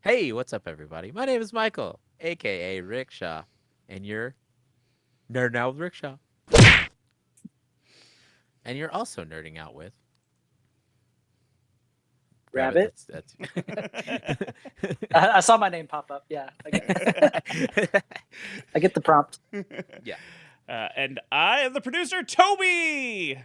Hey, what's up, everybody? My name is Michael, aka Rickshaw, and you're nerding out with Rickshaw, and you're also nerding out with Rabbit. Rabbit. That's I saw my name pop up. Yeah, I get it. I get the prompt. yeah. And I am the producer, Toby.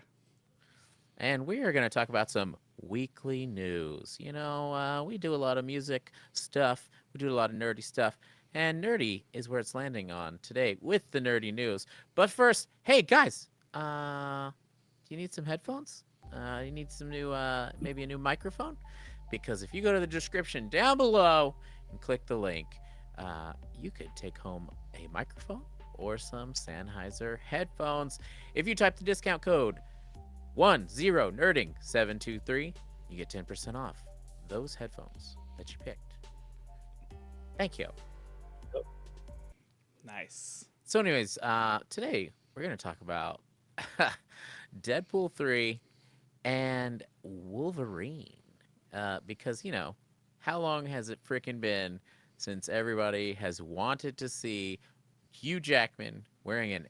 And we are going to talk about some weekly news. We do a lot of music stuff, we do a lot of nerdy stuff, and nerdy is where it's landing on today with the nerdy news. But first, hey guys, do you need some headphones? You need some new, maybe a new microphone? Because if you go to the description down below and click the link, you could take home a microphone or some Sennheiser headphones. If you type the discount code 10nerding723, you get 10% off those headphones that you picked. Thank you. Nice. So, anyways, today we're going to talk about Deadpool 3 and Wolverine. Because, how long has it freaking been since everybody has wanted to see Hugh Jackman wearing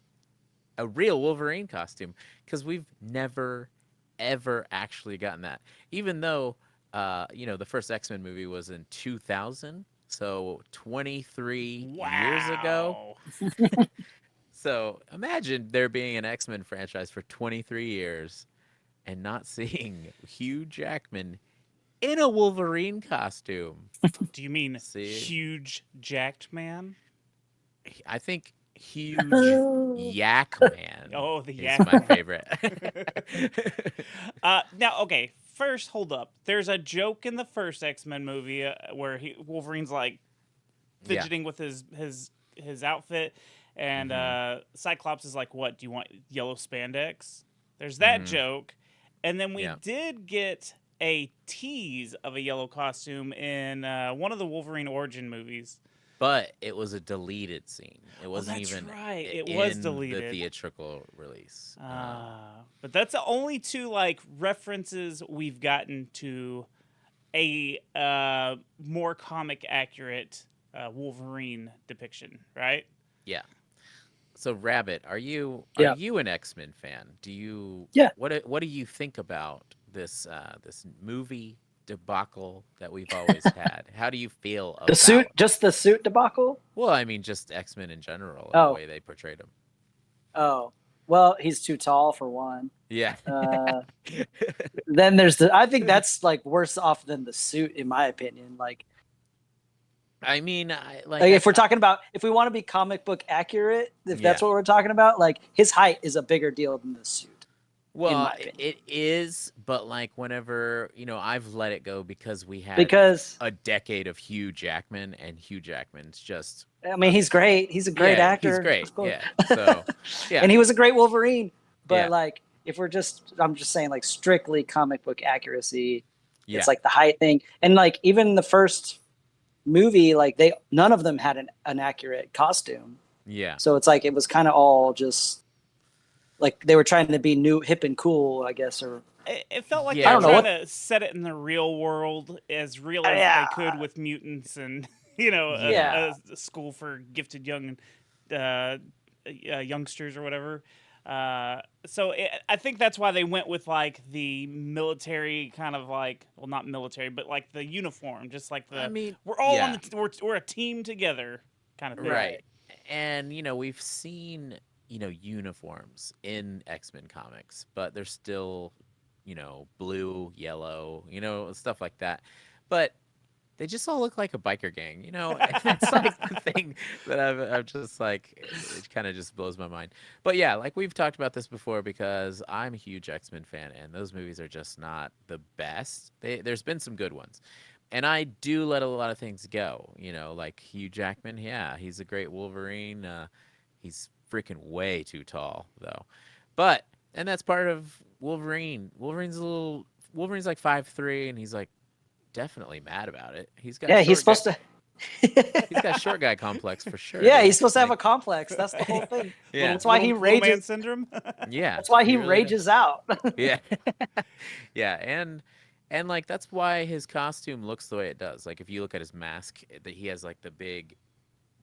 a real Wolverine costume? Because we've never, ever actually gotten that. Even though, the first X-Men movie was in 2000, so 23 years ago. Wow. So imagine there being an X-Men franchise for 23 years and not seeing Hugh Jackman in a Wolverine costume. Do you mean See, huge jacked man? I think huge Yak Man Oh, the is yak my man. favorite. Now, okay. First, hold up. There's a joke in the first X-Men movie where Wolverine's like Yeah. fidgeting with his outfit, and Cyclops is like, "What? Do you want yellow spandex?" There's that joke, and then we Yeah. did get a tease of a yellow costume in one of the Wolverine origin movies. But it was a deleted scene. It wasn't that's even right. It in was the deleted. theatrical release. But that's the only two like references we've gotten to a more comic accurate Wolverine depiction, right? Yeah. So, Rabbit, are you Yeah. an X-Men fan? Do you Yeah. what do you think about this movie debacle that we've always had? How do you feel The suit, about? just the suit debacle. Well, I mean, just X-Men in general and the Oh, way they portrayed him. oh. Well, he's too tall for one. Yeah. Then there's I think that's like worse off than the suit, in my opinion. I mean, If we're talking about, if we want to be comic book accurate, if that's Yeah. what we're talking about, like his height is a bigger deal than the suit. Well, my opinion. it is, but like whenever, I've let it go because we had Because a decade of Hugh Jackman, and Hugh Jackman's just I mean, he's great. He's a great yeah, actor. he's great. Of course. Yeah. So, yeah. And he was a great Wolverine. But Yeah. like, if I'm just saying, like strictly comic book accuracy, Yeah. it's like the height thing, and like even the first movie, like none of them had an accurate costume. Yeah. So it's like it was kind of all just like they were trying to be new, hip, and cool, I guess, or It felt like Yeah, they I were don't know trying to set it in the real world, as real as Yeah. they could with mutants and Yeah. a school for gifted young youngsters or whatever. I think that's why they went with like the military kind of like, well, not military, but like the uniform, just like I mean, we're all yeah. on we're a team together kind of thing. Right. And we've seen, uniforms in X-Men comics, but they're still, blue, yellow, stuff like that. But they just all look like a biker gang, and that's like the thing that I'm just like, it kind of just blows my mind. But yeah, like we've talked about this before, because I'm a huge X-Men fan, and those movies are just not the best. There's been some good ones, and I do let a lot of things go, like Hugh Jackman. Yeah, he's a great Wolverine. He's freaking way too tall though, but and that's part of Wolverine. Wolverine's like 5'3", and he's like definitely mad about it. He's got he's supposed to. He's got short guy complex for sure. Yeah, dude. he's supposed to have a Like, complex. That's the whole thing. Yeah. That's why he Little man rages. syndrome. yeah. That's why he really does. rages out. Yeah. Yeah, and And like that's why his costume looks the way it does. Like if you look at his mask, that he has like the big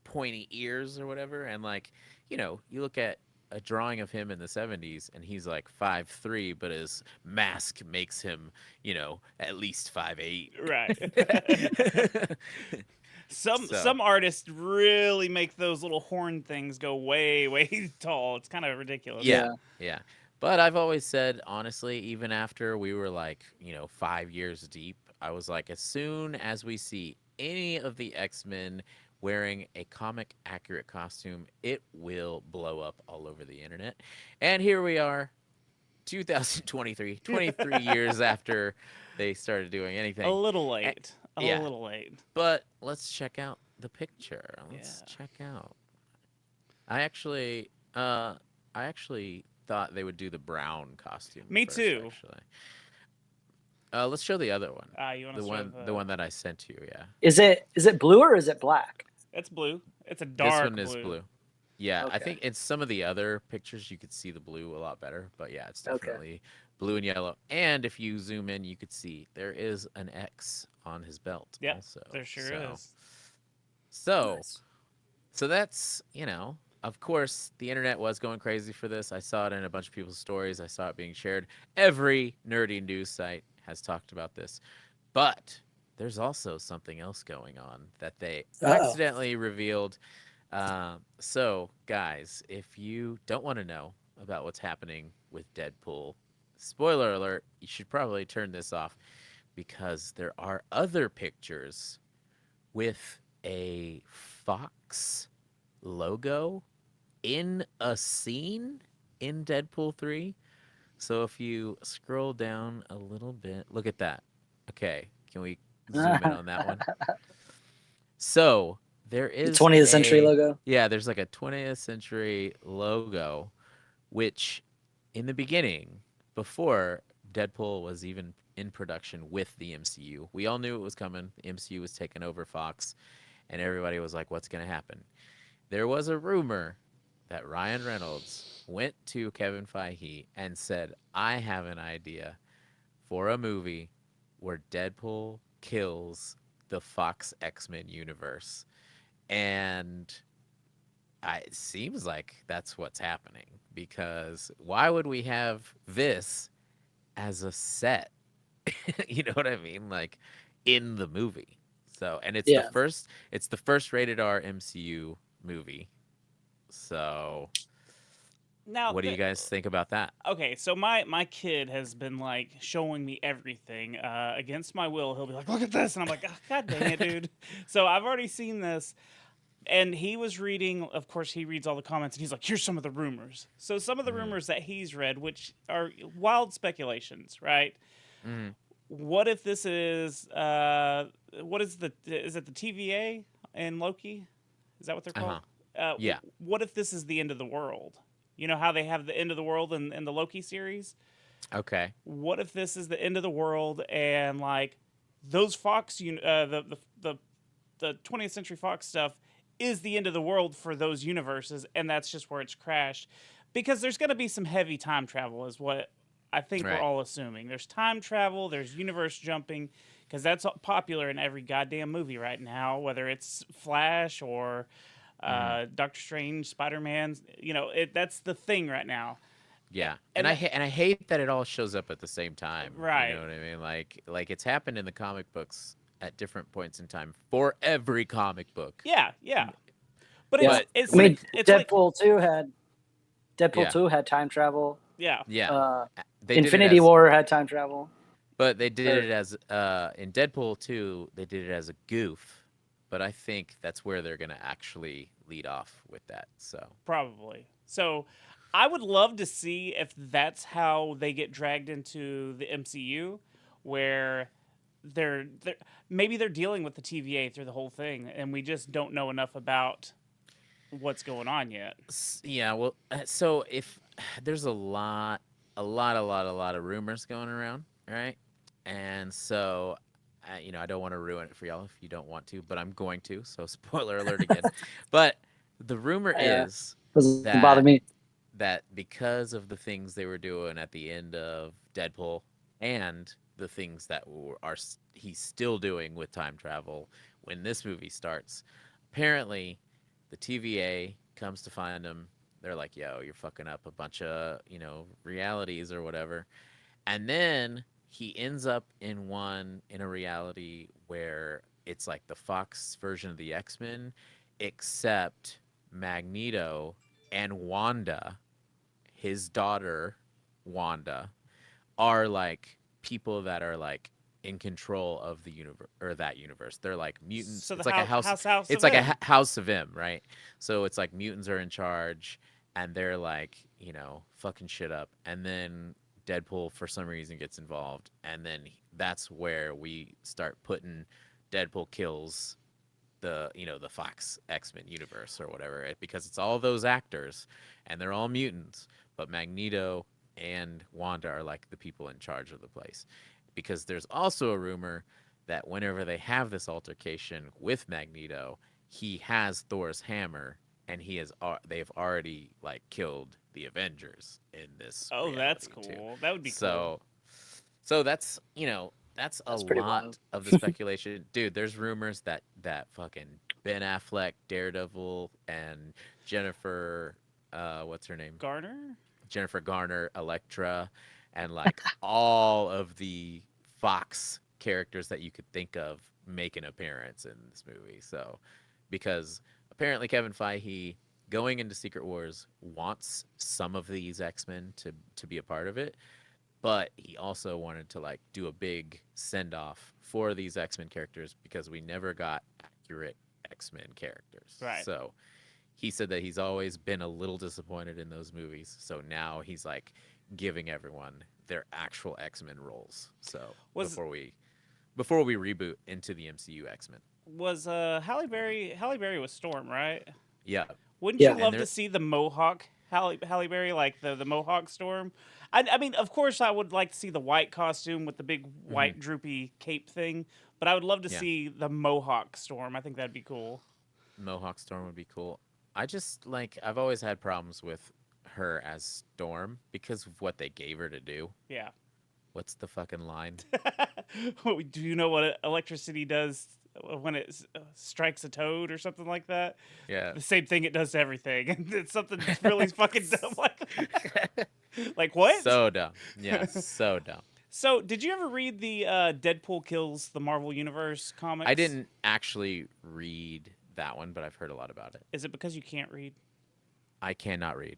pointy ears or whatever, and like you look at a drawing of him in the 70s and he's like 5'3", but his mask makes him at least 5'8". Right. So Some artists really make those little horn things go way way tall. It's kind of ridiculous. yeah, Yeah. yeah. But I've always said, honestly, even after we were like, 5 years deep, I was like, as soon as we see any of the X-Men wearing a comic accurate costume, it will blow up all over the internet. And here we are, 2023, 23 years after they started doing A anything. little A- late. A yeah, little late. but let's check out the picture. Let's Yeah. check out. I actually, uh, I actually thought they would do the brown costume Me first. too. Actually, let's show the other one. You want The to show one, that I sent you. Yeah, Is it blue or is it black? It's blue. It's a this dark one is blue. blue. Yeah, I Okay. think in some of the other pictures you could see the blue a lot better, but yeah, it's Okay. definitely blue and yellow. And if you zoom in, you could see there is an X on his belt Yep, also. there sure So, is. so, Nice. so that's of course, the internet was going crazy for this. I saw it in a bunch of people's stories. I saw it being shared. Every nerdy news site has talked about this. But there's also something else going on that they Uh-oh. accidentally revealed. So, guys, if you don't want to know about what's happening with Deadpool, spoiler alert, you should probably turn this off because there are other pictures with a Fox logo in a scene in Deadpool 3. So if you scroll down a little bit, look at that. Okay, can we zoom in on that one? So there The is 20th century logo. there's like a 20th century logo, which in the beginning, before Deadpool was even in production with the MCU, we all knew it was coming. The MCU was taking over Fox, and everybody was like, what's going to happen? There was a rumor that Ryan Reynolds went to Kevin Feige and said, I have an idea for a movie where Deadpool kills the Fox X-Men universe. And it seems like that's what's happening because why would we have this as a set? You know what I mean? Like in the movie. So, and Yeah. it's the first rated R MCU movie. So, Now, what do you guys think about that? okay, so my kid has been like showing me everything against my will. He'll be like, "Look at this," and I'm like, oh, "God dang it, dude!" So I've already seen this, and he was reading. Of course, he reads all the comments, and he's like, "Here's some of the rumors." So some of the Mm, rumors that he's read, which are wild speculations, right? mm, What if this is what is it the TVA and Loki? Is that what they're uh-huh. called? Yeah. What if this is the end of the world? You know how they have the end of the world in the Loki series? Okay. What if this is the end of the world and like those the 20th Century Fox stuff is the end of the world for those universes, and that's just where it's crashed? Because there's going to be some heavy time travel, is what I think we're Right. all assuming. There's time travel, there's universe jumping, because that's popular in every goddamn movie right now, whether it's Flash or Mm, Doctor Strange, Spider Man. That's the thing right now. yeah. And And I hate that it all shows up at the same time. You know right, what I mean? Like it's happened in the comic books at different points in time for every comic book. yeah, yeah. But Yeah. But it's I mean, like it's like Deadpool yeah. 2 had time travel. yeah. Yeah. Uh, They did it Infinity as War had time travel. but they did Or it as in Deadpool 2, they did it as a goof. But I think that's where they're going to actually lead off with that. So, Probably. So I would love to see if that's how they get dragged into the MCU, where they're maybe they're dealing with the TVA through the whole thing, and we just don't know enough about what's going on yet. yeah, well, so if there's a lot of rumors going around, right? And so, I don't want to ruin it for y'all if you don't want to, but I'm going to. So, spoiler alert again. But the rumor yeah, is doesn't bother that me. because of the things they were doing at the end of Deadpool and the things that he's still doing with time travel when this movie starts. Apparently, the TVA comes to find him. They're like, "Yo, you're fucking up a bunch of realities or whatever." And then he ends up in a reality where it's like the Fox version of the X-Men, except Magneto and Wanda, his daughter Wanda, are like people that are like in control of the universe or that universe. They're like mutants. So the It's like a house. house It's of like a M. house of M, right? So it's like mutants are in charge, and they're like fucking shit up, and then Deadpool for some reason gets involved, and then that's where we start putting Deadpool kills the Fox X-Men universe or whatever, because it's all those actors and they're all mutants, but Magneto and Wanda are like the people in charge of the place. Because there's also a rumor that whenever they have this altercation with Magneto, he has Thor's hammer, and they've already like killed the Avengers in this Oh, that's reality too. cool. That would be cool. So that's a That's pretty wild. lot of the speculation. Dude, there's rumors that fucking Ben Affleck, Daredevil, and Jennifer what's her name? Garner? Jennifer Garner, Elektra, and like all of the Fox characters that you could think of make an appearance in this movie. So, because apparently Kevin Feige, going into Secret Wars, wants some of these X-Men to be a part of it, but he also wanted to like do a big send off for these X-Men characters because we never got accurate X-Men characters. Right. So he said that he's always been a little disappointed in those movies. So now he's like giving everyone their actual X-Men roles. So Was before we reboot into the MCU X-Men. was Halle Berry was Storm, right? Yeah. Wouldn't you Yeah. And love there to see the Mohawk Halle Berry, like the Mohawk Storm? I mean, of course, I would like to see the white costume with the big mhm, white droopy cape thing, but I would love to yeah, see the Mohawk Storm. I think that'd be cool. Mohawk Storm would be cool. I just like I've always had problems with her as Storm because of what they gave her to do. Yeah. What's the fucking line? Do you know what electricity does when it strikes a toad or something like that? Yeah. The same thing it does to everything. And it's something really fucking dumb. Like what? So dumb. Yeah, so dumb. So, did you ever read the Deadpool Kills the Marvel Universe I comics? didn't actually read that one, but I've heard a lot about it. Is it because you can't read? I cannot read.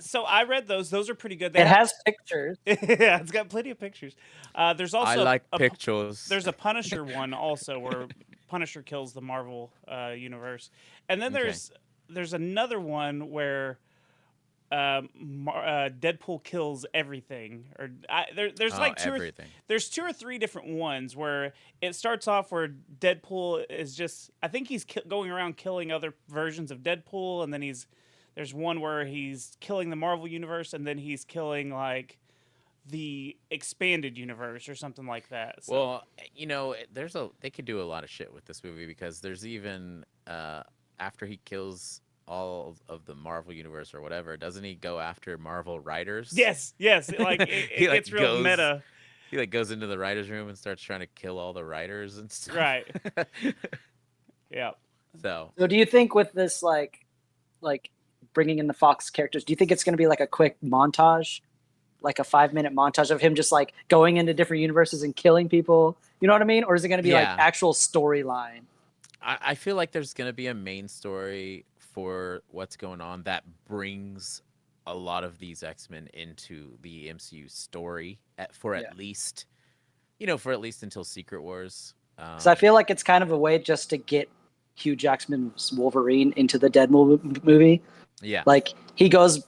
So I read those. Those are pretty good. They It have, has pictures. yeah, it's got plenty of pictures. There's I also like pictures. there's a Punisher one also where Punisher kills the Marvel universe, and then Okay. there's another one where Deadpool kills everything. Or there's Oh, like everything. there's two or three different ones where it starts off where Deadpool is just I think he's going around killing other versions of Deadpool, and then there's one where he's killing the Marvel universe, and then he's killing like the expanded universe or something like that. So. Well, they could do a lot of shit with this movie because there's even after he kills all of the Marvel universe or whatever, doesn't he go after Marvel writers? Yes, like He it like gets real meta, goes into the writers room and starts trying to kill all the writers and stuff. right? Yeah. So, So do you think with this like bringing in the Fox characters, do you think it's going to be like a quick montage, like a 5-minute montage of him just like going into different universes and killing people? You know what I mean? Or is it going to be like yeah, actual storyline? I feel like there's going to be a main story for what's going on that brings a lot of these X-Men into the MCU story for Yeah. at least, until Secret Wars. Because I feel like it's kind of a way just to get Hugh Jackman's Wolverine into the Deadpool movie. Yeah. Like he goes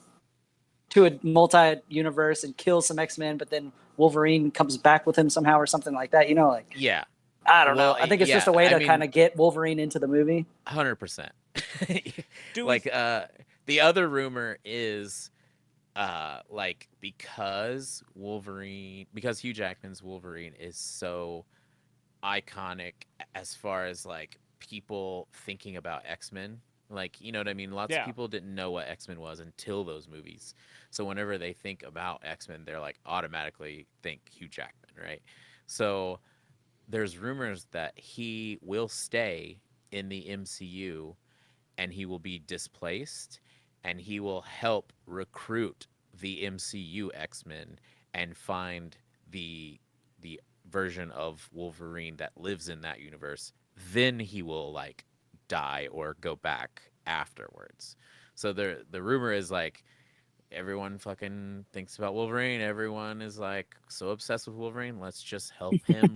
to a multi-universe and kills some X-Men, but then Wolverine comes back with him somehow or something like that. Like Yeah. I don't Well, know. I think it's yeah, just a way I to mean, kind of get Wolverine into the movie. 100%. Do we Like the other rumor is like because Hugh Jackman's Wolverine is so iconic as far as like people thinking about X-Men, Like, you know what I mean? Lots of Yeah. people didn't know what X-Men was until those movies. So whenever they think about X-Men, they're like automatically think Hugh Jackman, right? So there's rumors that he will stay in the MCU and he will be displaced and he will help recruit the MCU X-Men and find the the version of Wolverine that lives in that universe. Then he will like die or go back afterwards. So the rumor is like everyone fucking thinks about Wolverine. Everyone is like so obsessed with Wolverine. Let's just help him.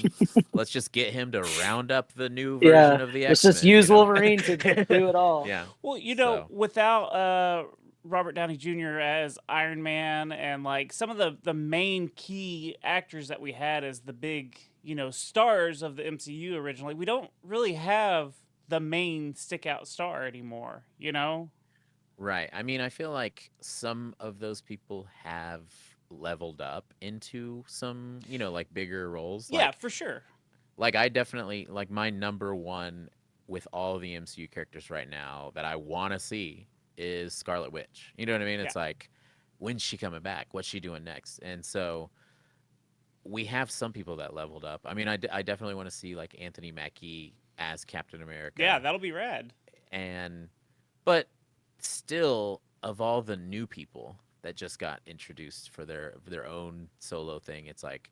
Let's just get him to round up the new Yeah, version of the let's just X-Men, you use know? Wolverine to do it all. Yeah. Well, So, without Robert Downey Jr. as Iron Man and like some of the main key actors that we had as the big, stars of the MCU originally, we don't really have the main stick out star anymore, you know? right. I mean, I feel like some of those people have leveled up into some, like bigger roles. Yeah, for sure. Like I definitely like my number one with all the MCU characters right now that I want to see is Scarlet Witch. You know what I mean? Yeah. It's like when's she coming back? What's she doing next? And so we have some people that leveled up. I mean, I definitely want to see like Anthony Mackie as Captain Yeah, America, that'll be rad. and but still of all the new people that just got introduced for their own solo thing, it's like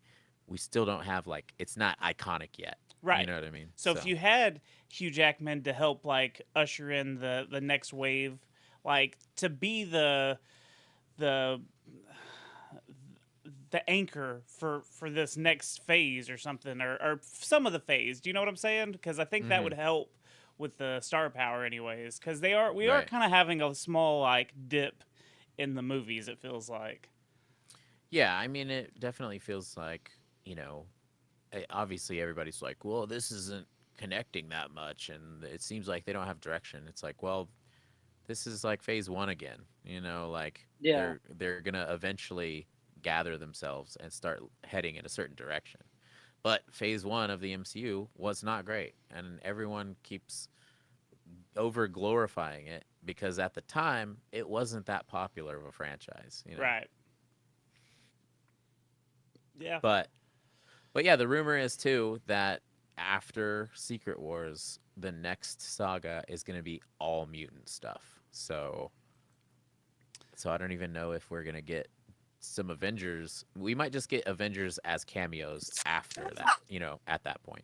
we still don't have like it's not iconic yet. You Right. know what I mean? So if you had Hugh Jackman to help like usher in the next wave, like to be the the anchor for this next phase or something, or some of the phase. Do you know what I'm saying? Because I think that hmm would help with the star power, anyways. Because we are right. kind of having a small like dip in the movies. It feels like. Yeah, I mean, it definitely feels like obviously everybody's like, well, this isn't connecting that much, and it seems like they don't have direction. It's like, well, this is like phase one again. Like Yeah, they're gonna eventually gather themselves and start heading in a certain direction. But phase one of the MCU was not great, and everyone keeps over glorifying it because at the time it wasn't that popular of a franchise. Right. Yeah. But yeah, the rumor is too that after Secret Wars, the next saga is going to be all mutant stuff. So I don't even know if we're going to get some Avengers. We might just get Avengers as cameos after that, at that point.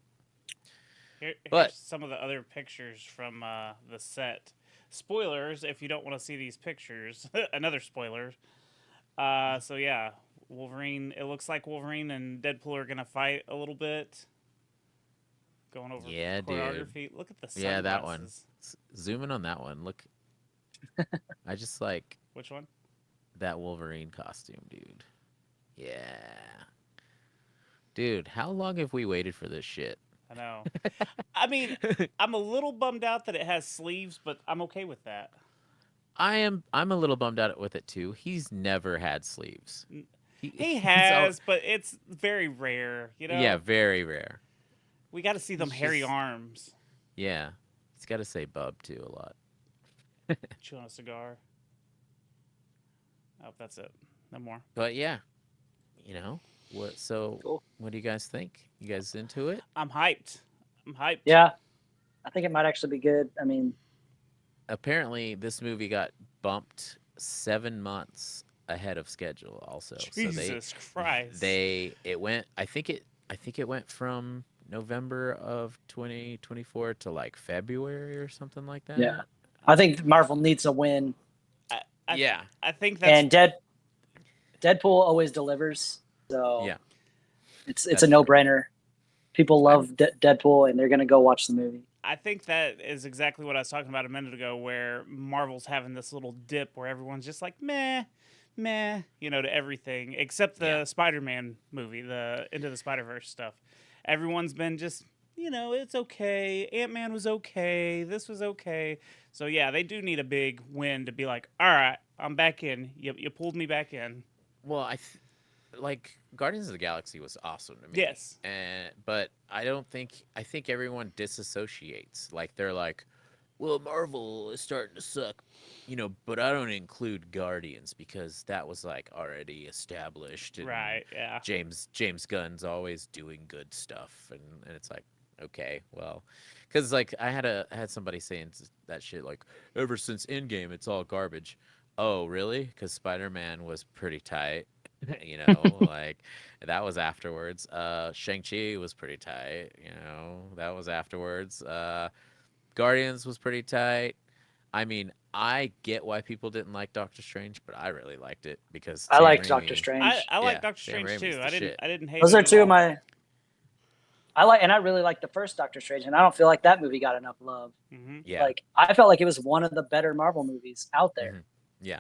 Here's But some of the other pictures from the set. Spoilers if you don't want to see these pictures. Another spoiler. So yeah, Wolverine. It looks like Wolverine and Deadpool are gonna fight a little bit. Going over yeah, dude. choreography. Look at the Yeah, that one. sunglasses. Zoom in on that one. Look, I just like Which one? that Wolverine costume, dude. Yeah. Dude, how long have we waited for this shit? I know. I mean, I'm a little bummed out that it has sleeves, but I'm okay with that. I'm a little bummed out with it too. He's never had sleeves. He He's has, but it's very rare. yeah, very rare. We got to see them He's hairy just arms. yeah. He's got to say bub too a lot. Chewing a cigar. Oh, that's it. No more. But yeah, you know what? So cool. what do you guys think? You guys into it? I'm hyped. I'm hyped. Yeah, I think it might actually be good. I mean, Apparently, this movie got bumped 7 months ahead of schedule. Also, Jesus Christ. it went. I think it went from November of 2024 to like February or something like that. yeah, I think Marvel needs a win, I, Yeah. I think that's and Deadpool always delivers. So Yeah. it's That's a no true. brainer. People love Deadpool, and they're gonna go watch the movie. I think that is exactly what I was talking about a minute ago, where Marvel's having this little dip where everyone's just like meh, meh, to everything except the Yeah. Spider-Man movie, the Into the Spider-Verse stuff. Everyone's been just, it's okay. Ant-Man was okay. This was okay. So yeah, they do need a big win to be like, all right, I'm back in. You pulled me back in. Well, like Guardians of the Galaxy was awesome to me. Yes. But I think everyone disassociates. Like they're like, well, Marvel is starting to suck, but I don't include Guardians because that was like already established, and Right. Yeah. James Gunn's always doing good stuff, and it's like, okay, well, because like I had somebody saying that shit like ever since Endgame it's all garbage. Oh, really? Because Spider-Man was pretty tight. Like that was afterwards. Shang-Chi was pretty tight, that was afterwards. Guardians was pretty tight. I mean, I get why people didn't like Doctor Strange, but I really liked it because I Sam liked Doctor Raimi, Strange. I like yeah, Doctor Sam Strange Raimi's too. the shit. I didn't hate Those it are at two of all. my. I like, and I really like the first Doctor Strange, and I don't feel like that movie got enough love. Hmm. Yeah. Like, I felt like it was one of the better Marvel movies out there. Hmm. Yeah.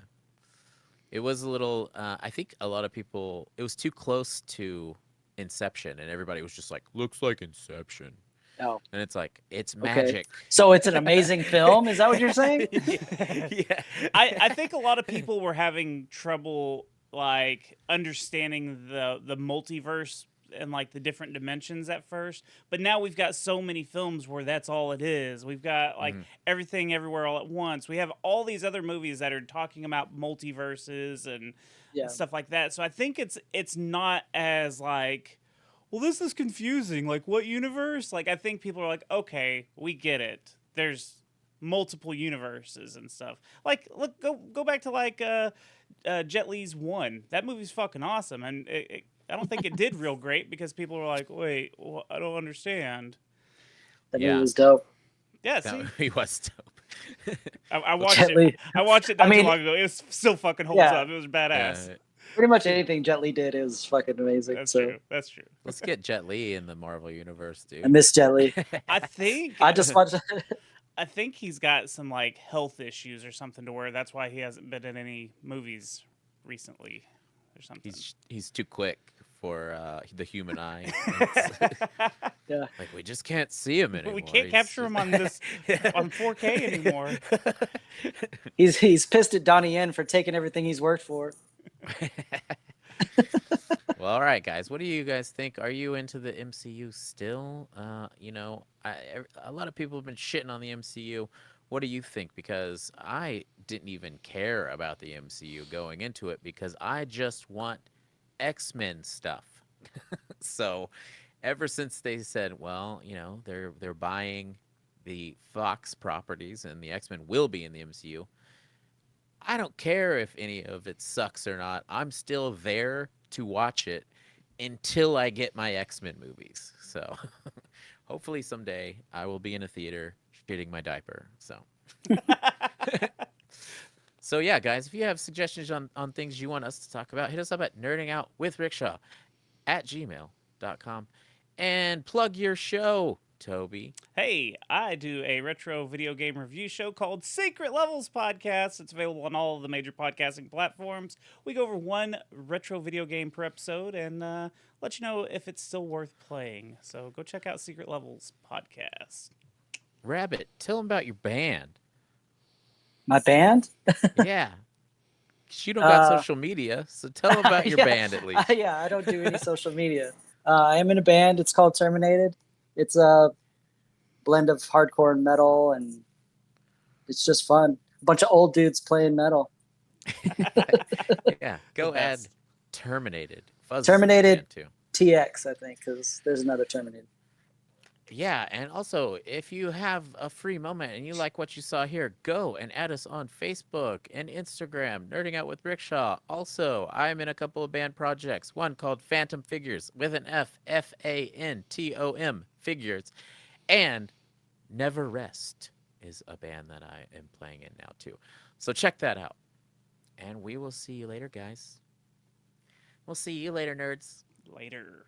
It was a little. I think a lot of people. It was too close to Inception, and everybody was just like, "Looks like Inception," Oh, and it's like it's okay. magic. So it's an amazing film. Is that what you're saying? Yeah. I think a lot of people were having trouble like understanding the multiverse and like the different dimensions at first, but now we've got so many films where that's all it is. We've got like Mhm. everything everywhere all at once. We have all these other movies that are talking about multiverses and Yeah. stuff like that. So I think it's not as like, well, this is confusing. Like, what universe? Like, I think people are like, okay, we get it. There's multiple universes and stuff. Like, look, go back to like Jet Li's One. That movie's fucking awesome, and I don't think it did real great because people were like, wait, I don't understand. That movie Yeah. was dope. Yeah, That see, movie was dope. I Let's watched Jet it. Li. I watched it I not too mean, long ago. It still fucking holds yeah, up. It was badass. yeah. pretty much anything Jet Li did is fucking amazing. That's So true. That's true. Let's get Jet Li in the Marvel universe, I dude. miss Jet Li. I think I just watched. I think he's got some like health issues or something to where that's why he hasn't been in any movies recently or something. He's too quick for the human eye. It's Yeah, like we just can't see him We anymore. can't capture him on this on 4K anymore. he's pissed at Donnie Yen for taking everything he's worked for. Well, all right, guys. What do you guys think? Are you into the MCU still? A lot of people have been shitting on the MCU. What do you think? Because I didn't even care about the MCU going into it because I just want X-Men stuff. So, ever since they said, well, they're buying the Fox properties and the X-Men will be in the MCU, I don't care if any of it sucks or not. I'm still there to watch it until I get my X-Men movies. So hopefully someday I will be in a theater shitting my diaper. So yeah, guys, if you have suggestions on things you want us to talk about, hit us up at nerdingoutwithrickshaw@gmail.com and plug your show, Toby. Hey, I do a retro video game review show called Secret Levels Podcast. It's available on all of the major podcasting platforms. We go over one retro video game per episode and let you know if it's still worth playing. So go check out Secret Levels Podcast. Rabbit, tell them about your band. My band. Yeah, 'cause you don't got Uh, social media, so tell them about your yeah, band at least. yeah. I don't do any social media. I am in a band. It's called Terminated. It's a blend of hardcore and metal, and it's just fun. A bunch of old dudes playing metal. Yeah, The go add best. Terminated. Fuzz is in the Terminated band too. TX, I think, because there's another Terminated. Yeah, and also if you have a free moment and you like what you saw here, go and add us on Facebook and Instagram, Nerding Out with Rickshaw. Also, I'm in a couple of band projects. One called Phantom Figures with an Fantom Figures, and Never Rest is a band that I am playing in now too. So check that out. And we will see you later, guys. We'll see you later, nerds. Later.